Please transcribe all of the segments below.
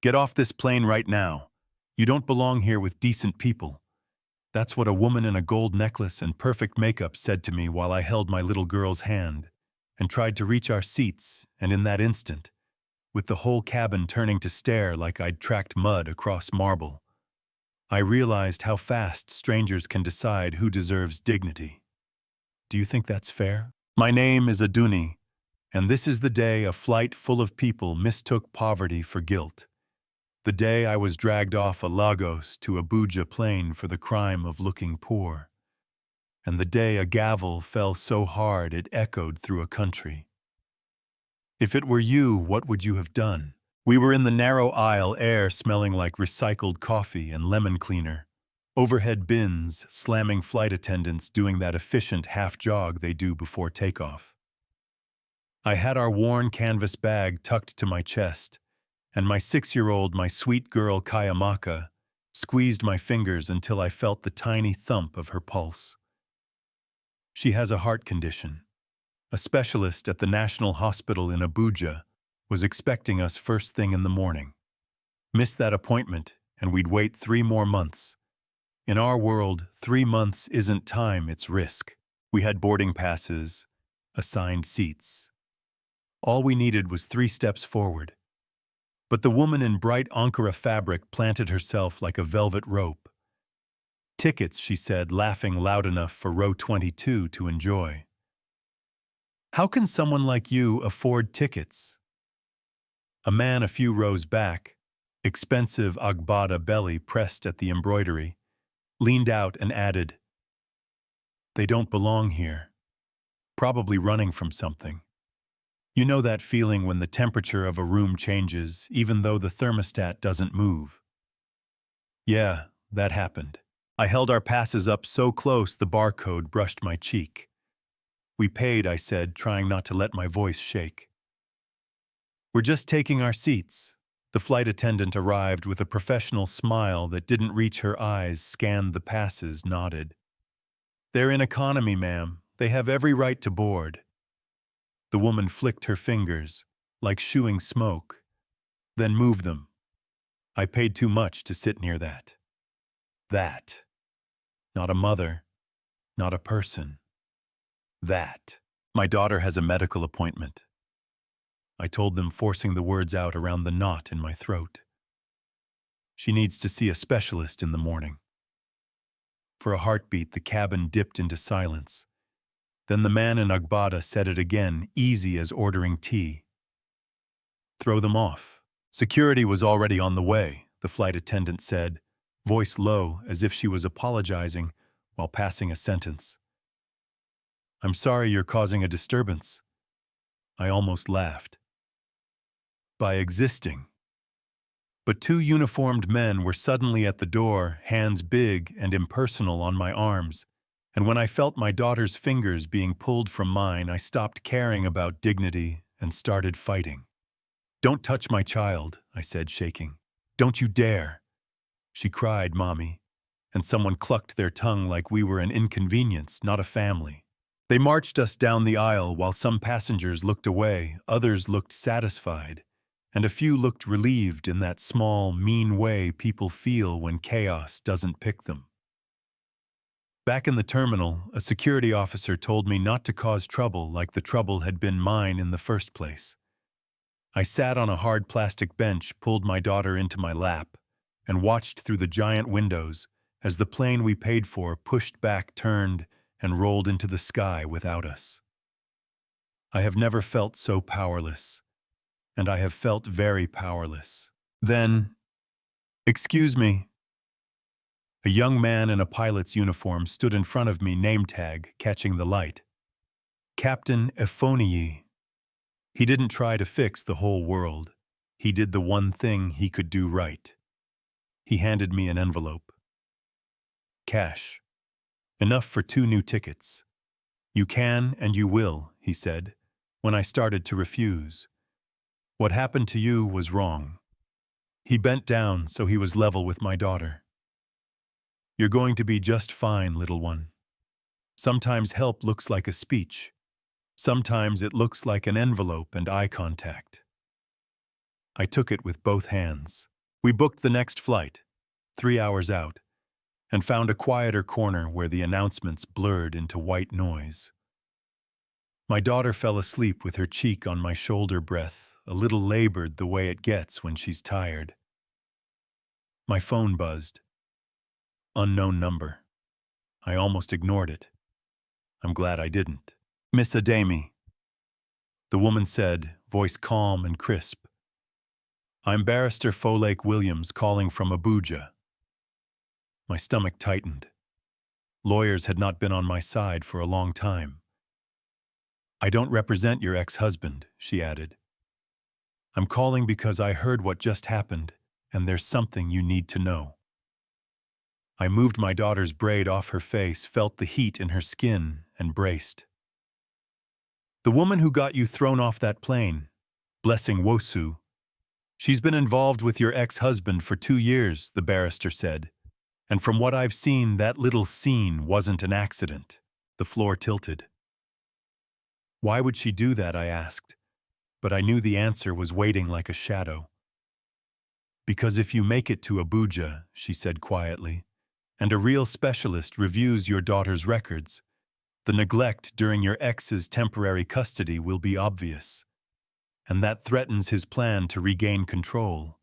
Get off this plane right now. You don't belong here with decent people. That's what a woman in a gold necklace and perfect makeup said to me while I held my little girl's hand and tried to reach our seats, and in that instant, with the whole cabin turning to stare like I'd tracked mud across marble, I realized how fast strangers can decide who deserves dignity. Do you think that's fair? My name is Aduni, and this is the day a flight full of people mistook poverty for guilt. The day I was dragged off a Lagos to Abuja plane for the crime of looking poor. And the day a gavel fell so hard it echoed through a country. If it were you, what would you have done? We were in the narrow aisle, air smelling like recycled coffee and lemon cleaner. Overhead bins, slamming flight attendants doing that efficient half-jog they do before takeoff. I had our worn canvas bag tucked to my chest, and my 6-year-old, my sweet girl Kayamaka, squeezed my fingers until I felt the tiny thump of her pulse. She has a heart condition. A specialist at the National Hospital in Abuja was expecting us first thing in the morning. Missed that appointment, and we'd wait 3 more months. In our world, 3 months isn't time, it's risk. We had boarding passes, assigned seats. All we needed was 3 steps forward. But the woman in bright Ankara fabric planted herself like a velvet rope. Tickets, she said, laughing loud enough for row 22 to enjoy. How can someone like you afford tickets? A man a few rows back, expensive Agbada belly pressed at the embroidery, leaned out and added, "They don't belong here. Probably running from something. You know that feeling when the temperature of a room changes, even though the thermostat doesn't move?" Yeah, that happened. I held our passes up so close the barcode brushed my cheek. "We paid," I said, trying not to let my voice shake. "We're just taking our seats." The flight attendant arrived with a professional smile that didn't reach her eyes, scanned the passes, nodded. "They're in economy, ma'am. They have every right to board." The woman flicked her fingers, like shooing smoke. "Then move them. I paid too much to sit near that. That. Not a mother. Not a person. That. My daughter has a medical appointment." I told them, forcing the words out around the knot in my throat. "She needs to see a specialist in the morning." For a heartbeat, the cabin dipped into silence. Then the man in Agbada said it again, easy as ordering tea. "Throw them off." "Security was already on the way," the flight attendant said, voice low as if she was apologizing while passing a sentence. "I'm sorry you're causing a disturbance." I almost laughed. By existing. But 2 uniformed men were suddenly at the door, hands big and impersonal on my arms, and when I felt my daughter's fingers being pulled from mine, I stopped caring about dignity and started fighting. "Don't touch my child," I said, shaking. "Don't you dare." She cried, "Mommy," and someone clucked their tongue like we were an inconvenience, not a family. They marched us down the aisle while some passengers looked away, others looked satisfied, and a few looked relieved in that small, mean way people feel when chaos doesn't pick them. Back in the terminal, a security officer told me not to cause trouble like the trouble had been mine in the first place. I sat on a hard plastic bench, pulled my daughter into my lap, and watched through the giant windows as the plane we paid for pushed back, turned, and rolled into the sky without us. I have never felt so powerless, and I have felt very powerless. Then, "Excuse me." A young man in a pilot's uniform stood in front of me, name tag catching the light. Captain Efoniyi. He didn't try to fix the whole world. He did the one thing he could do right. He handed me an envelope. Cash. Enough for 2 new tickets. "You can and you will," he said, when I started to refuse. "What happened to you was wrong." He bent down so he was level with my daughter. "You're going to be just fine, little one. Sometimes help looks like a speech. Sometimes it looks like an envelope and eye contact." I took it with both hands. We booked the next flight, 3 hours out, and found a quieter corner where the announcements blurred into white noise. My daughter fell asleep with her cheek on my shoulder, breath a little labored the way it gets when she's tired. My phone buzzed. Unknown number. I almost ignored it. I'm glad I didn't. Miss Ademi, the woman said, voice calm and crisp. I'm Barrister Folake Williams calling from Abuja. My stomach tightened. Lawyers had not been on my side for a long time. I don't represent your ex-husband, she added. I'm calling because I heard what just happened, and there's something you need to know. I moved my daughter's braid off her face, felt the heat in her skin, and braced. The woman who got you thrown off that plane, Blessing Wosu, she's been involved with your ex-husband for 2 years, the barrister said. And from what I've seen, that little scene wasn't an accident. The floor tilted. Why would she do that, I asked, but I knew the answer was waiting like a shadow. Because if you make it to Abuja, she said quietly, and a real specialist reviews your daughter's records, the neglect during your ex's temporary custody will be obvious. And that threatens his plan to regain control.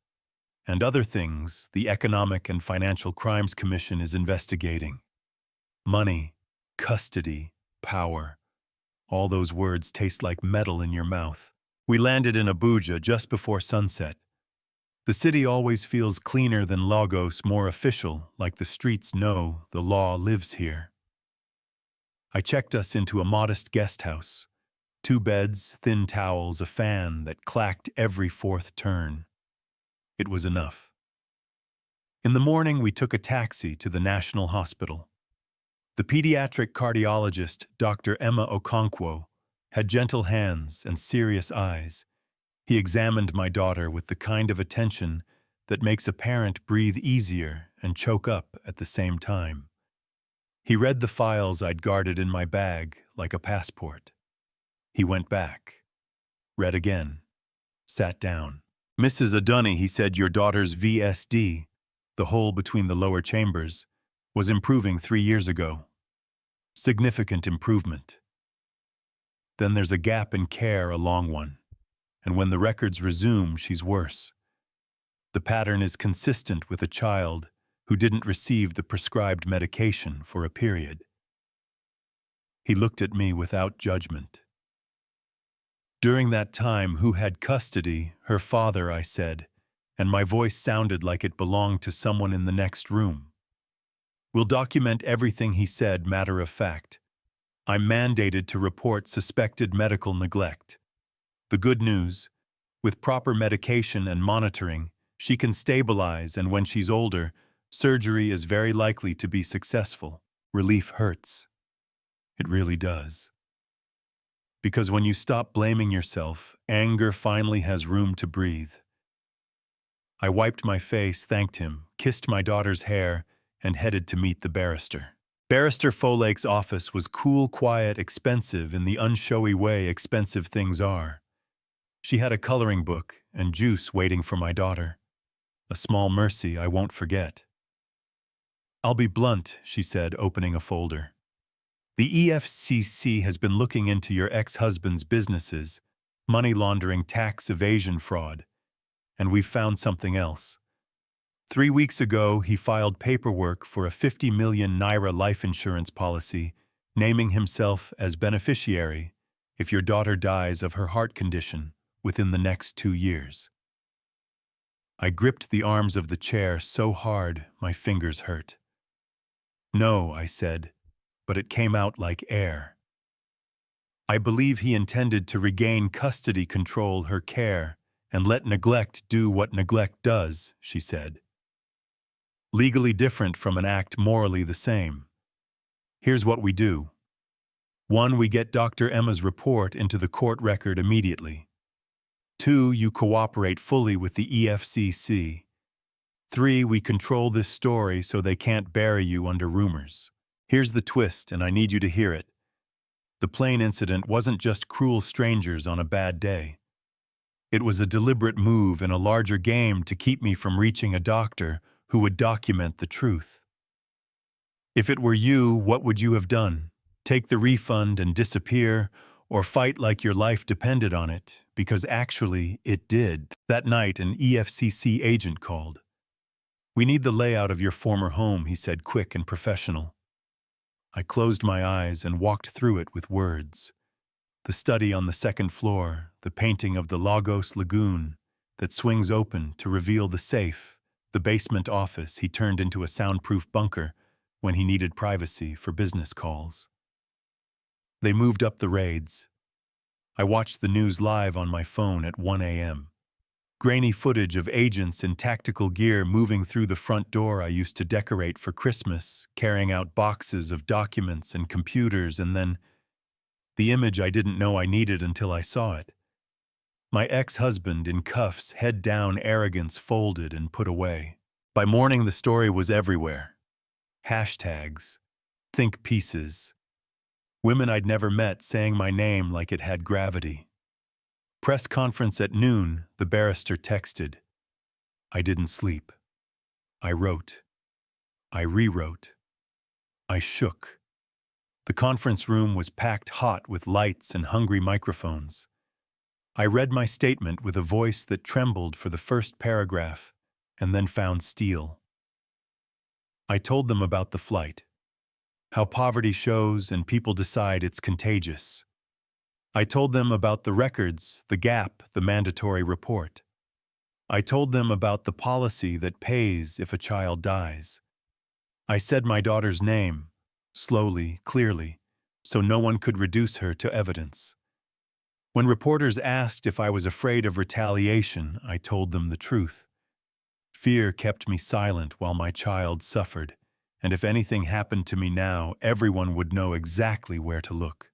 And other things the Economic and Financial Crimes Commission is investigating. Money, custody, power. All those words taste like metal in your mouth. We landed in Abuja just before sunset. The city always feels cleaner than Lagos, more official, like the streets know the law lives here. I checked us into a modest guest house. 2 beds, thin towels, a fan that clacked every 4th turn. It was enough. In the morning, we took a taxi to the National Hospital. The pediatric cardiologist, Dr. Emma Okonkwo, had gentle hands and serious eyes. He examined my daughter with the kind of attention that makes a parent breathe easier and choke up at the same time. He read the files I'd guarded in my bag like a passport. He went back, read again, sat down. Mrs. Adunni, he said, your daughter's VSD, the hole between the lower chambers, was improving 3 years ago. Significant improvement. Then there's a gap in care, a long one. And when the records resume, she's worse. The pattern is consistent with a child who didn't receive the prescribed medication for a period. He looked at me without judgment. During that time, who had custody? Her father, I said, and my voice sounded like it belonged to someone in the next room. We'll document everything he said, matter of fact. I'm mandated to report suspected medical neglect. The good news, with proper medication and monitoring, she can stabilize, and when she's older, surgery is very likely to be successful. Relief hurts. It really does. Because when you stop blaming yourself, anger finally has room to breathe. I wiped my face, thanked him, kissed my daughter's hair, and headed to meet the barrister. Barrister Folake's office was cool, quiet, expensive in the unshowy way expensive things are. She had a coloring book and juice waiting for my daughter. A small mercy I won't forget. I'll be blunt, she said, opening a folder. The EFCC has been looking into your ex-husband's businesses, money laundering, tax evasion, fraud, and we've found something else. 3 weeks ago, he filed paperwork for a 50 million naira life insurance policy, naming himself as beneficiary if your daughter dies of her heart condition within the next 2 years. I gripped the arms of the chair so hard my fingers hurt. No, I said, but it came out like air. I believe he intended to regain custody, control her care, and let neglect do what neglect does, she said. Legally different from an act morally the same. Here's what we do. 1, we get Dr. Emma's report into the court record immediately. 2, you cooperate fully with the EFCC. 3, we control this story so they can't bury you under rumors. Here's the twist, and I need you to hear it. The plane incident wasn't just cruel strangers on a bad day. It was a deliberate move in a larger game to keep me from reaching a doctor who would document the truth. If it were you, what would you have done? Take the refund and disappear, or fight like your life depended on it? Because actually, it did. That night, an EFCC agent called. "We need the layout of your former home," he said, quick and professional. I closed my eyes and walked through it with words. The study on the second floor, the painting of the Lagos Lagoon that swings open to reveal the safe, the basement office he turned into a soundproof bunker when he needed privacy for business calls. They moved up the raids. I watched the news live on my phone at 1 a.m. Grainy footage of agents in tactical gear moving through the front door I used to decorate for Christmas, carrying out boxes of documents and computers, and then the image I didn't know I needed until I saw it. My ex-husband in cuffs, head down, arrogance folded and put away. By morning, the story was everywhere. Hashtags, think pieces. Women I'd never met saying my name like it had gravity. Press conference at noon, the barrister texted. I didn't sleep. I wrote. I rewrote. I shook. The conference room was packed hot with lights and hungry microphones. I read my statement with a voice that trembled for the first paragraph and then found steel. I told them about the flight, how poverty shows and people decide it's contagious. I told them about the records, the gap, the mandatory report. I told them about the policy that pays if a child dies. I said my daughter's name, slowly, clearly, so no one could reduce her to evidence. When reporters asked if I was afraid of retaliation, I told them the truth. Fear kept me silent while my child suffered, and if anything happened to me now, everyone would know exactly where to look.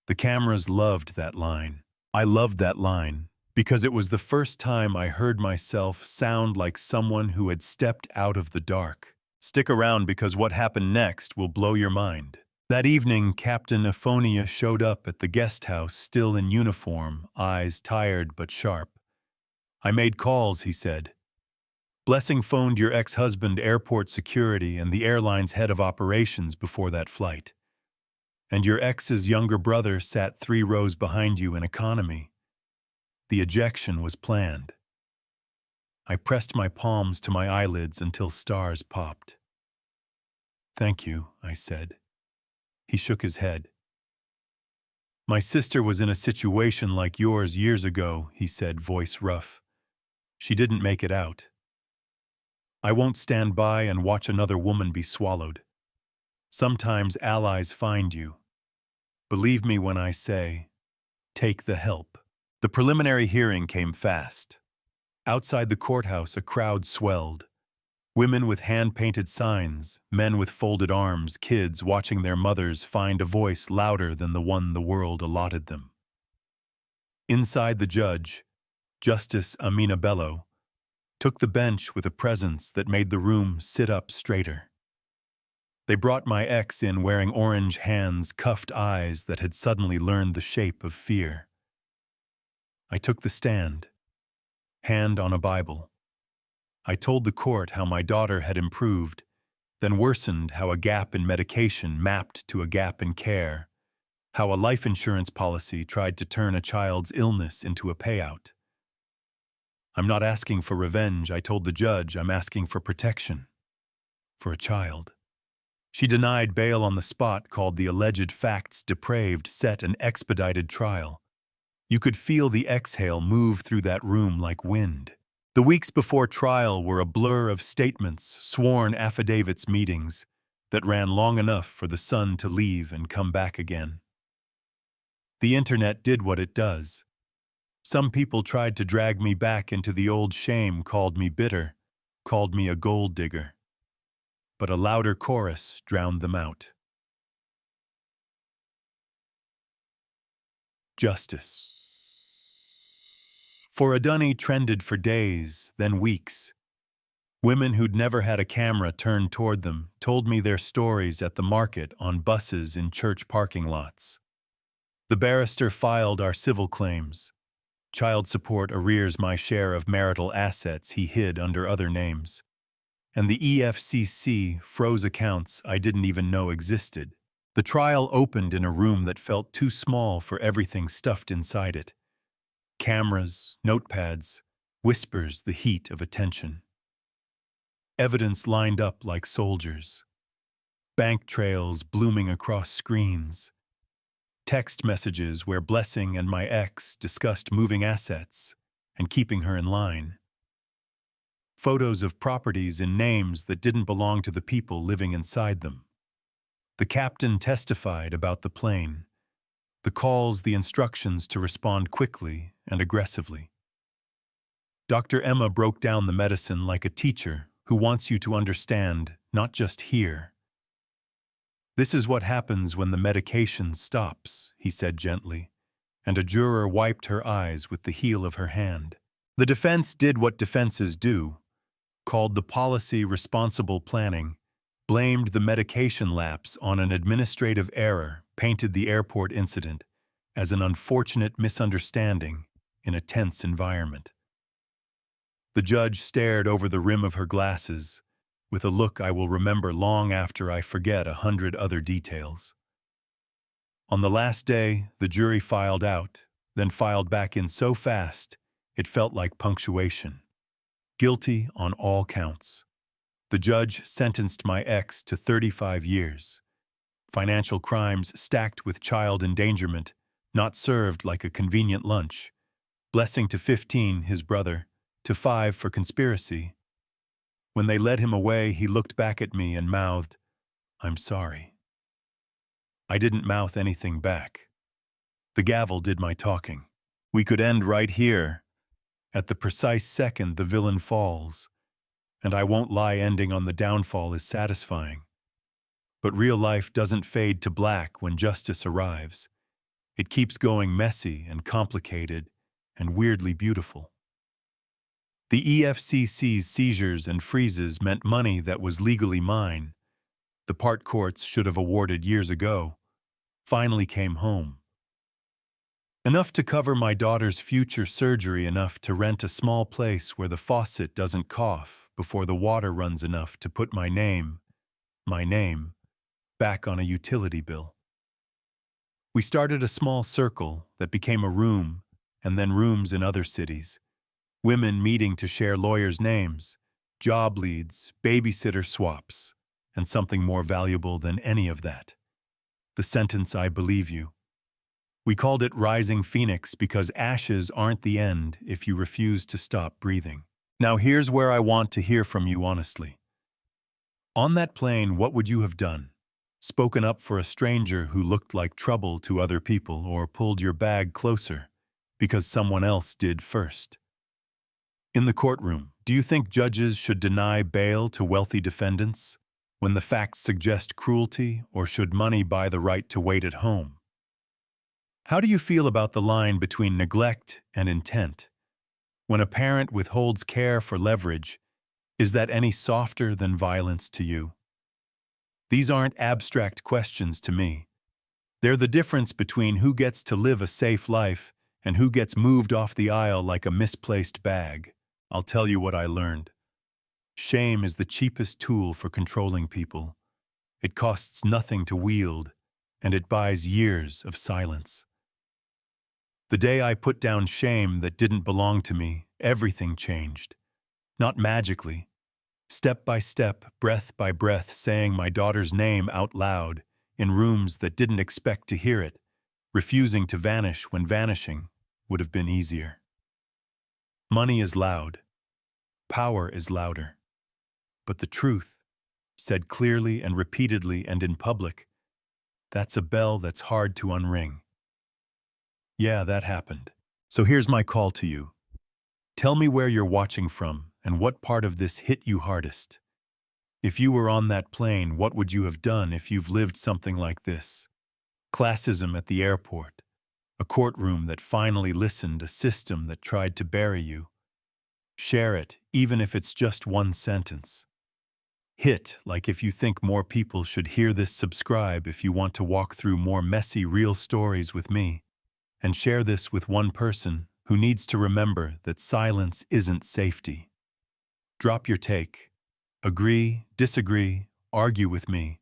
The cameras loved that line. I loved that line because it was the first time I heard myself sound like someone who had stepped out of the dark. Stick around because what happened next will blow your mind. That evening, Captain Aphonia showed up at the guest house, still in uniform, eyes tired but sharp. I made calls, he said. Blessing phoned your ex-husband airport security and the airline's head of operations before that flight. And your ex's younger brother sat 3 rows behind you in economy. The ejection was planned. I pressed my palms to my eyelids until stars popped. Thank you, I said. He shook his head. My sister was in a situation like yours years ago, he said, voice rough. She didn't make it out. I won't stand by and watch another woman be swallowed. Sometimes allies find you. Believe me when I say, take the help. The preliminary hearing came fast. Outside the courthouse, a crowd swelled. Women with hand-painted signs, men with folded arms, kids watching their mothers find a voice louder than the one the world allotted them. Inside, the judge, Justice Amina Bello, took the bench with a presence that made the room sit up straighter. They brought my ex in wearing orange hands, cuffed eyes that had suddenly learned the shape of fear. I took the stand, hand on a Bible. I told the court how my daughter had improved, then worsened, how a gap in medication mapped to a gap in care, how a life insurance policy tried to turn a child's illness into a payout. I'm not asking for revenge, I told the judge. I'm asking for protection. For a child. She denied bail on the spot, called the alleged facts depraved, set an expedited trial. You could feel the exhale move through that room like wind. The weeks before trial were a blur of statements, sworn affidavits, meetings that ran long enough for the sun to leave and come back again. The internet did what it does. Some people tried to drag me back into the old shame, called me bitter, called me a gold digger. But a louder chorus drowned them out. Justice. For Adunni trended for days, then weeks. Women who'd never had a camera turned toward them told me their stories at the market, on buses, in church parking lots. The barrister filed our civil claims. child support arrears my share of marital assets he hid under other names. And the EFCC froze accounts I didn't even know existed. The trial opened in a room that felt too small for everything stuffed inside it. Cameras, notepads, whispers, the heat of attention. Evidence lined up like soldiers. Bank trails blooming across screens. Text messages where Blessing and my ex discussed moving assets and keeping her in line. Photos of properties in names that didn't belong to the people living inside them. The captain testified about the plane, the calls, the instructions to respond quickly and aggressively. Dr. Emma broke down the medicine like a teacher who wants you to understand, not just hear. "This is what happens when the medication stops," he said gently, and a juror wiped her eyes with the heel of her hand. The defense did what defenses do, called the policy responsible planning, blamed the medication lapse on an administrative error, painted the airport incident as an unfortunate misunderstanding in a tense environment. The judge stared over the rim of her glasses with a look I will remember long after I forget 100 other details. On the last day, the jury filed out, then filed back in so fast it felt like punctuation. Guilty on all counts. The judge sentenced my ex to 35 years. Financial crimes stacked with child endangerment, not served like a convenient lunch. Blessing to 15, his brother, to 5 for conspiracy. When they led him away, he looked back at me and mouthed, "I'm sorry." I didn't mouth anything back. The gavel did my talking. We could end right here. At the precise second the villain falls. And I won't lie, ending on the downfall is satisfying. But real life doesn't fade to black when justice arrives. It keeps going messy and complicated and weirdly beautiful. The EFCC's seizures and freezes meant money that was legally mine. The part courts should have awarded years ago finally came home. Enough to cover my daughter's future surgery, enough to rent a small place where the faucet doesn't cough before the water runs, enough to put my name, back on a utility bill. We started a small circle that became a room, and then rooms in other cities. Women meeting to share lawyers' names, job leads, babysitter swaps, and something more valuable than any of that. The sentence, "I believe you." We called it Rising Phoenix because ashes aren't the end if you refuse to stop breathing. Now here's where I want to hear from you honestly. On that plane, what would you have done? Spoken up for a stranger who looked like trouble to other people, or pulled your bag closer because someone else did first? In the courtroom, do you think judges should deny bail to wealthy defendants when the facts suggest cruelty, or should money buy the right to wait at home? How do you feel about the line between neglect and intent? When a parent withholds care for leverage, is that any softer than violence to you? These aren't abstract questions to me. They're the difference between who gets to live a safe life and who gets moved off the aisle like a misplaced bag. I'll tell you what I learned. Shame is the cheapest tool for controlling people. It costs nothing to wield, and it buys years of silence. The day I put down shame that didn't belong to me, everything changed. Not magically. Step by step, breath by breath, saying my daughter's name out loud in rooms that didn't expect to hear it, refusing to vanish when vanishing would have been easier. Money is loud. Power is louder. But the truth, said clearly and repeatedly and in public, that's a bell that's hard to unring. Yeah, that happened. So here's my call to you. Tell me where you're watching from and what part of this hit you hardest. If you were on that plane, what would you have done if you've lived something like this? Classism at the airport, a courtroom that finally listened, a system that tried to bury you. Share it, even if it's just one sentence. Hit like if you think more people should hear this. Subscribe if you want to walk through more messy, real stories with me. And share this with one person who needs to remember that silence isn't safety. Drop your take. Agree, disagree, argue with me,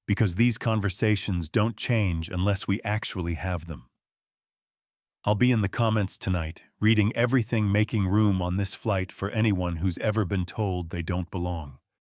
because these conversations don't change unless we actually have them. I'll be in the comments tonight, reading everything, making room on this flight for anyone who's ever been told they don't belong.